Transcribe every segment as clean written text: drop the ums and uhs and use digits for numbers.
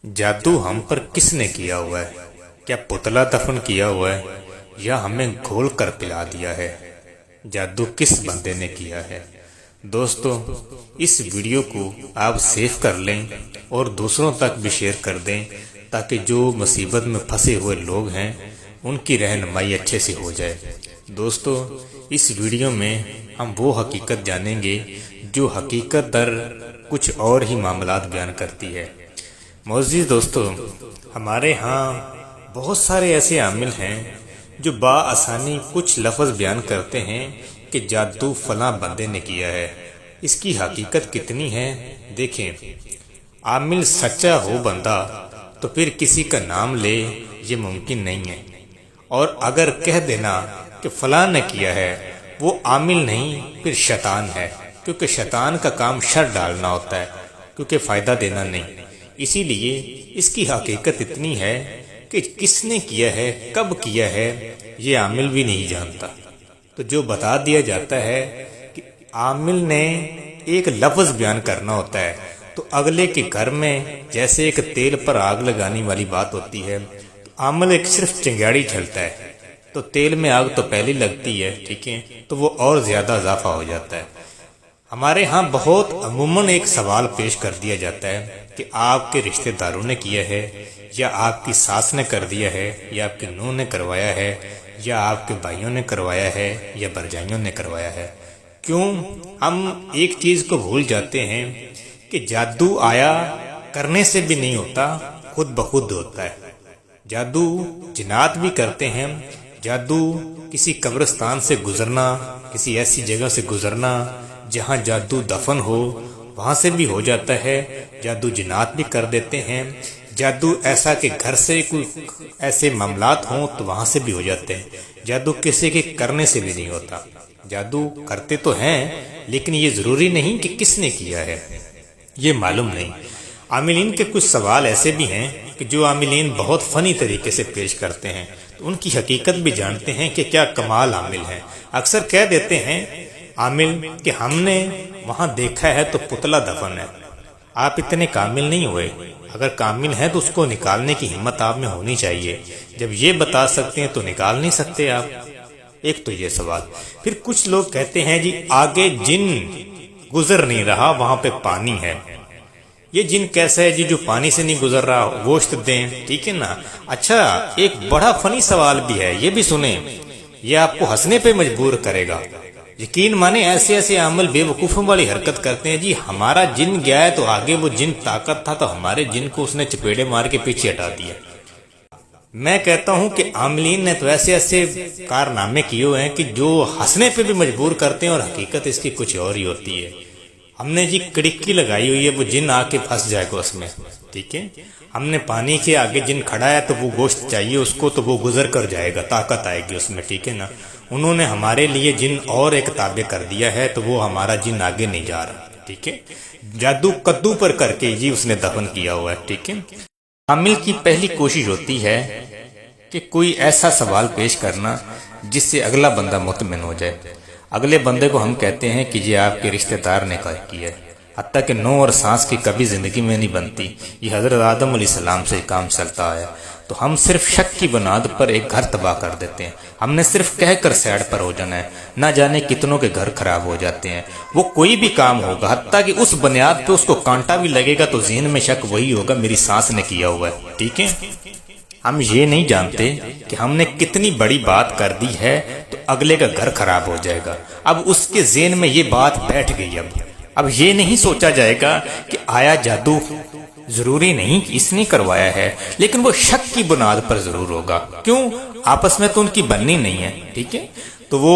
जादू हम पर किसने किया हुआ है? क्या पुतला दफन किया हुआ है या हमें घोल कर पिला दिया है? जादू किस बंदे ने किया है? दोस्तों, इस वीडियो को आप सेव कर लें और दूसरों तक भी शेयर कर दें ताकि जो मुसीबत में फंसे हुए लोग हैं उनकी रहनुमाई अच्छे से हो जाए। दोस्तों, इस वीडियो में हम वो हकीकत जानेंगे जो हकीकत दर कुछ और ही मामलात बयान करती है। मोअज़्ज़िज़ दोस्तों, हमारे यहाँ बहुत सारे ऐसे आमिल हैं जो बाआसानी कुछ लफ्ज़ बयान करते हैं कि जादू फलां बंदे ने किया है। इसकी हकीकत कितनी है देखें। आमिल सच्चा हो बंदा तो फिर किसी का नाम ले ये मुमकिन नहीं है, और अगर कह देना कि फलां ने किया है वो आमिल नहीं फिर शैतान है, क्योंकि शैतान का काम शर डालना होता है, क्योंकि फ़ायदा देना नहीं। इसीलिए इसकी हकीकत इतनी है कि किसने किया है, कब किया है, ये आमिल भी नहीं जानता। तो जो बता दिया जाता है कि आमिल ने एक लफ्ज़ बयान करना होता है, तो अगले के घर में जैसे एक तेल पर आग लगाने वाली बात होती है, तो आमिल एक सिर्फ चिंगारी छलता है तो तेल में आग तो पहले लगती है, ठीक है, तो वो और ज़्यादा इजाफा हो जाता है। हमारे यहाँ बहुत अमूमन एक सवाल पेश कर दिया जाता है कि आपके रिश्तेदारों ने किया है, या आपकी सास ने कर दिया है, या आपकी नूह ने करवाया है, या आपके भाइयों ने करवाया है, या भरजाइयों ने करवाया है। क्यों हम एक चीज़ को भूल जाते हैं कि जादू आया करने से भी नहीं होता, खुद ब खुद होता है। जादू जिन्नात भी करते हैं। जादू किसी कब्रिस्तान से गुजरना, किसी ऐसी जगह से गुजरना जहाँ जादू दफन हो, वहाँ से भी हो जाता है। जादू जिन्नात भी कर देते हैं। जादू ऐसा कि घर से कोई ऐसे मामलात हों तो वहाँ से भी हो जाते हैं। जादू किसी के करने से भी नहीं होता। जादू करते तो हैं, लेकिन ये ज़रूरी नहीं कि किसने किया है, ये मालूम नहीं। आमिलीन के कुछ सवाल ऐसे भी हैं कि जो आमिलीन बहुत फ़नी तरीके से पेश करते हैं, तो उनकी हकीकत भी जानते हैं कि क्या कमाल आमिल हैं। अक्सर कह देते हैं आमिल कि हमने वहाँ देखा है तो पुतला दफन है। आप इतने कामिल नहीं हुए। अगर कामिल हैं तो उसको निकालने की हिम्मत आप में होनी चाहिए। जब ये बता सकते हैं तो निकाल नहीं सकते आप? एक तो ये सवाल। फिर कुछ लोग कहते हैं जी आगे जिन गुजर नहीं रहा, वहां पे पानी है। ये जिन कैसा है जी जो पानी से नहीं गुजर रहा, गोश्त दें, ठीक है ना। अच्छा, एक बड़ा फनी सवाल भी है, ये भी सुने, ये आपको हंसने पे मजबूर करेगा। यकीन माने ऐसे ऐसे अमल बेवकूफ़ों वाली हरकत करते हैं जी। हमारा जिन गया है तो आगे वो जिन ताकत था तो हमारे जिन को उसने चपेड़े मार के पीछे हटा दिया। मैं कहता हूं कि आमिलीन ने तो ऐसे ऐसे कारनामे किए हुए हैं कि जो हंसने पे भी मजबूर करते हैं, और हकीकत इसकी कुछ और ही होती है। हमने जी कड़िक्की लगाई हुई है, वो जिन आके फंस जाएगा उसमें, ठीक है। हमने पानी के आगे जिन खड़ा है तो वो गोश्त चाहिए उसको, तो वो गुजर कर जाएगा, ताकत आएगी उसमें, ठीक है ना। उन्होंने हमारे लिए जिन और एक ताबे कर दिया है तो वो हमारा जिन आगे नहीं जा रहा, ठीक है। जादू कद्दू पर करके जी उसने दफन किया हुआ है, ठीक है। आमिल की पहली कोशिश होती है कि कोई ऐसा सवाल पेश करना जिससे अगला बंदा मुतमिन हो जाए। अगले बंदे को हम कहते हैं कि ये आपके रिश्तेदार ने किया है। हत्ता कि नौ और सांस की कभी जिंदगी में नहीं बनती। ये हजरत आदम अलैहिस्सलाम से काम चलता आया। तो हम सिर्फ शक की बुनियाद पर एक घर तबाह कर देते हैं। हमने सिर्फ कहकर साइड पर हो जाना है। ना जाने कितनों के घर खराब हो जाते हैं। वो कोई भी काम होगा, हत्ता कि उस बुनियाद पे उसको कांटा भी लगेगा तो ज़हन में शक वही होगा, मेरी सांस ने किया हुआ है, ठीक है। हम ये नहीं जानते कि हमने कितनी बड़ी बात कर दी है तो अगले का घर खराब हो जाएगा। अब उसके ज़हन में ये बात बैठ गई। अब ये नहीं सोचा जाएगा कि आया जादू जरूरी नहीं कि इसने करवाया है, लेकिन वो शक की बुनियाद पर जरूर होगा। क्यों? आपस में तो उनकी बननी नहीं है, ठीक है। तो वो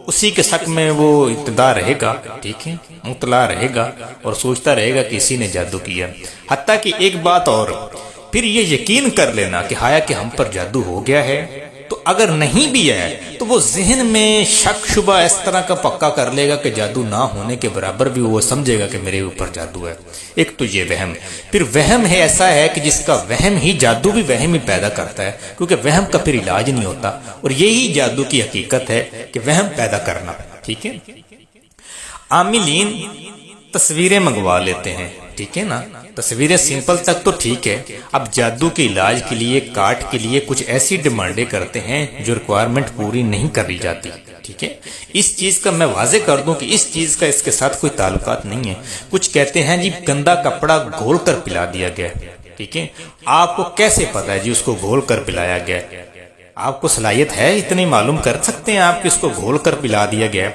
उसी के शक में वो इब्तिदा रहेगा, ठीक है, मुतला रहेगा और सोचता रहेगा कि इसी ने जादू किया। हत्ता कि एक बात और, फिर ये यकीन कर लेना कि हाया कि हम पर जादू हो गया है। तो अगर नहीं भी है तो वो जहन में शक शुबा इस तरह का पक्का कर लेगा कि जादू ना होने के बराबर भी वो समझेगा कि मेरे ऊपर जादू है। एक तो ये वहम। फिर वहम है ऐसा है कि जिसका वहम ही जादू भी वहम ही पैदा करता है, क्योंकि वहम का फिर इलाज नहीं होता। और यही जादू की हकीकत है कि वहम पैदा करना, ठीक है। आमिलीन तस्वीरें मंगवा लेते हैं, ठीक है ना। تصویریں سمپل تک تو ٹھیک ہے، اب جادو کے علاج کے لیے کاٹ کے لیے کچھ ایسی ڈیمانڈیں کرتے ہیں جو ریکوائرمنٹ پوری نہیں کری جاتی، ٹھیک ہے۔ اس چیز کا میں واضح کر دوں کہ اس چیز کا اس کے ساتھ کوئی تعلقات نہیں ہے۔ کچھ کہتے ہیں جی گندا کپڑا گھول کر پلا دیا گیا، ٹھیک ہے۔ آپ کو کیسے پتا ہے جی اس کو گھول کر پلایا گیا؟ آپ کو صلاحیت ہے اتنی معلوم کر سکتے ہیں آپ کہ اس کو گھول کر پلا دیا گیا،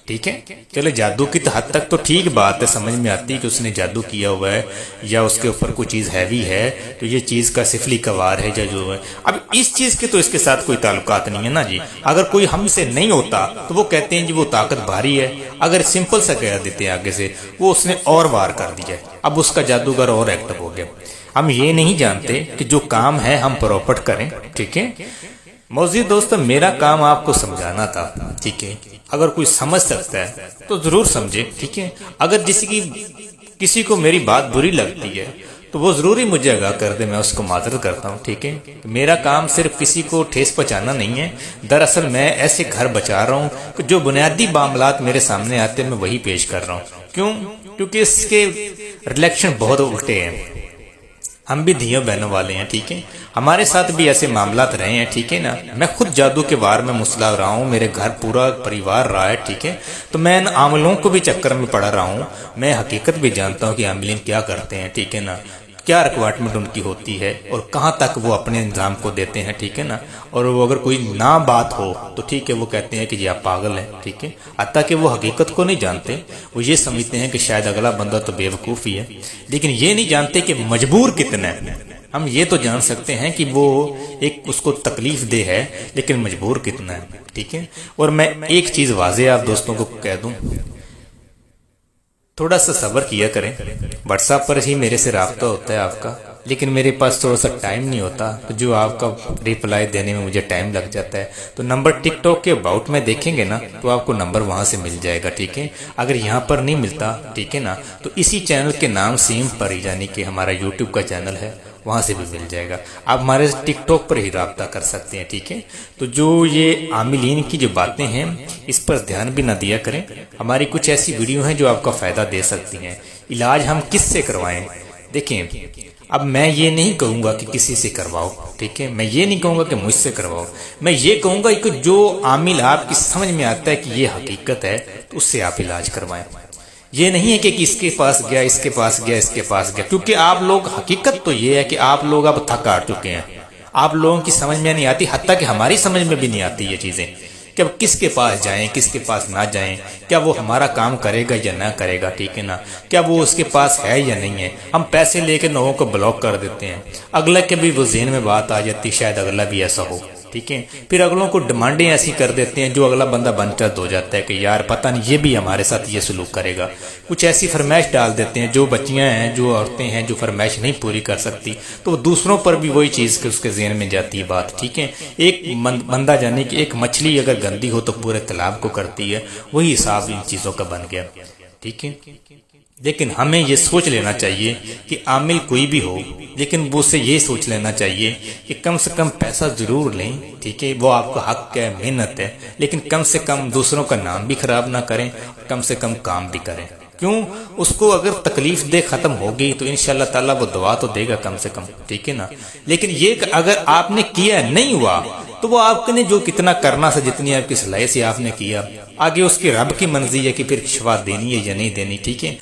ٹھیک ہے۔ چلے جادو کی حد تک تو ٹھیک بات ہے، سمجھ میں آتی کہ اس نے جادو کیا ہوا ہے یا اس کے اوپر کوئی چیز ہیوی ہے تو یہ چیز کا سفلی کوار ہے یا جو ہے۔ اب اس چیز کے تو اس کے ساتھ کوئی تعلقات نہیں ہے نا جی۔ اگر کوئی ہم سے نہیں ہوتا تو وہ کہتے ہیں جی وہ طاقت بھاری ہے، اگر سمپل سا کہہ دیتے ہیں آگے سے وہ اس نے اور وار کر دیا، اب اس کا جادوگر اور ایکٹیو ہو گیا۔ ہم یہ نہیں جانتے کہ جو کام ہے ہم پراپٹ کریں، ٹھیک ہے۔ موجود دوستو، میرا کام آپ کو سمجھانا تھا، ٹھیک ہے۔ اگر کوئی سمجھ سکتا ہے تو ضرور سمجھے، ٹھیک ہے۔ اگر کسی کو میری بات بری لگتی ہے تو وہ ضروری مجھے آگاہ کر دے، میں اس کو معذرت کرتا ہوں، ٹھیک ہے۔ میرا کام صرف کسی کو ٹھیس پہنچانا نہیں ہے، دراصل میں ایسے گھر بچا رہا ہوں کہ جو بنیادی معاملات میرے سامنے آتے ہیں میں وہی پیش کر رہا ہوں۔ کیوں؟ کیونکہ اس کے ریلیکشن بہت الٹے ہیں، ہم بھی دھیوں بہنوں والے ہیں، ٹھیک ہے۔ ہمارے ساتھ بھی ایسے معاملات رہے ہیں، ٹھیک ہے نا۔ میں خود جادو کے وار میں مصلح رہا ہوں، میرے گھر پورا پریوار رہا ہے، ٹھیک ہے۔ تو میں ان عاملوں کو بھی چکر میں پڑا رہا ہوں، میں حقیقت بھی جانتا ہوں کہ عاملین کیا کرتے ہیں، ٹھیک ہے نا، کیا ریکوائرمنٹ ان کی ہوتی ہے اور کہاں تک وہ اپنے انظام کو دیتے ہیں، ٹھیک ہے نا۔ اور وہ اگر کوئی نہ بات ہو تو ٹھیک ہے وہ کہتے ہیں کہ یہ آپ پاگل ہیں، ٹھیک ہے۔ حتیٰ کہ وہ حقیقت کو نہیں جانتے، وہ یہ سمجھتے ہیں کہ شاید اگلا بندہ تو بے وقوف ہی ہے، لیکن یہ نہیں جانتے کہ مجبور کتنا ہے۔ ہم یہ تو جان سکتے ہیں کہ وہ ایک اس کو تکلیف دہ ہے لیکن مجبور کتنا ہے، ٹھیک ہے۔ اور میں ایک چیز واضح آپ دوستوں کو کہہ دوں، تھوڑا سا صبر کیا کریں۔ واٹس ایپ پر ہی میرے سے رابطہ ہوتا ہے آپ کا، لیکن میرے پاس تھوڑا سا ٹائم نہیں ہوتا، تو جو آپ کا ریپلائی دینے میں مجھے ٹائم لگ جاتا ہے۔ تو نمبر ٹک ٹاک کے اباؤٹ میں دیکھیں گے نا تو آپ کو نمبر وہاں سے مل جائے گا، ٹھیک ہے۔ اگر یہاں پر نہیں ملتا، ٹھیک ہے نا، تو اسی چینل کے نام سیم پر ہی، یعنی کہ ہمارا یوٹیوب کا چینل ہے، وہاں سے بھی مل جائے گا۔ آپ ہمارے ٹک ٹاک پر ہی رابطہ کر سکتے ہیں، ٹھیک ہے۔ تو جو یہ عاملین کی جو باتیں ہیں اس پر دھیان بھی نہ دیا کریں، ہماری کچھ ایسی ویڈیو ہیں جو آپ کا فائدہ دے سکتی ہیں۔ علاج ہم کس سے کروائیں؟ دیکھیں، اب میں یہ نہیں کہوں گا کہ کسی سے کرواؤ، ٹھیک ہے۔ میں یہ نہیں کہوں گا کہ مجھ سے کرواؤ، میں یہ کہوں گا کہ جو عامل آپ کی سمجھ میں آتا ہے کہ یہ حقیقت ہے تو اس سے آپ علاج کروائیں۔ یہ نہیں ہے کہ اس کے پاس گیا، اس کے پاس گیا، اس کے پاس گیا، کیونکہ آپ لوگ، حقیقت تو یہ ہے کہ آپ لوگ اب تھک ہار چکے ہیں، آپ لوگوں کی سمجھ میں نہیں آتی، حتیٰ کہ ہماری سمجھ میں بھی نہیں آتی یہ چیزیں کہ اب کس کے پاس جائیں، کس کے پاس نہ جائیں، کیا وہ ہمارا کام کرے گا یا نہ کرے گا، ٹھیک ہے نا، کیا وہ اس کے پاس ہے یا نہیں ہے۔ ہم پیسے لے کے لوگوں کو بلاک کر دیتے ہیں، اگلا کے بھی وہ ذہن میں بات آ جاتی شاید اگلا بھی ایسا ہو، ٹھیک ہے۔ پھر اگلوں کو ڈیمانڈیں ایسی کر دیتے ہیں جو اگلا بندہ بنچت ہو جاتا ہے کہ یار پتہ نہیں یہ بھی ہمارے ساتھ یہ سلوک کرے گا۔ کچھ ایسی فرمائش ڈال دیتے ہیں، جو بچیاں ہیں، جو عورتیں ہیں جو فرمائش نہیں پوری کر سکتی تو وہ دوسروں پر بھی وہی چیز کہ اس کے ذہن میں جاتی ہے بات، ٹھیک ہے۔ ایک بندہ جانے کہ ایک مچھلی اگر گندی ہو تو پورے تالاب کو کرتی ہے، وہی حساب ان چیزوں کا بن گیا، ٹھیک ہے۔ لیکن ہمیں یہ سوچ لینا چاہیے کہ عامل کوئی بھی ہو، لیکن وہ سے یہ سوچ لینا چاہیے کہ کم سے کم پیسہ ضرور لیں، ٹھیک ہے، وہ آپ کا حق ہے، محنت ہے، لیکن کم سے کم دوسروں کا نام بھی خراب نہ کریں، کم سے کم کام بھی کریں۔ کیوں؟ اس کو اگر تکلیف دے ختم ہوگی تو انشاءاللہ تعالیٰ وہ دعا تو دے گا کم سے کم، ٹھیک ہے نا۔ لیکن یہ کہ اگر آپ نے کیا نہیں ہوا تو وہ آپ نے جو کتنا کرنا تھا، جتنی آپ کی صلاحیت سے آپ نے کیا، آگے اس کی رب کی مرضی ہے کہ پھر شفا دینی ہے یا نہیں دینی، ٹھیک ہے۔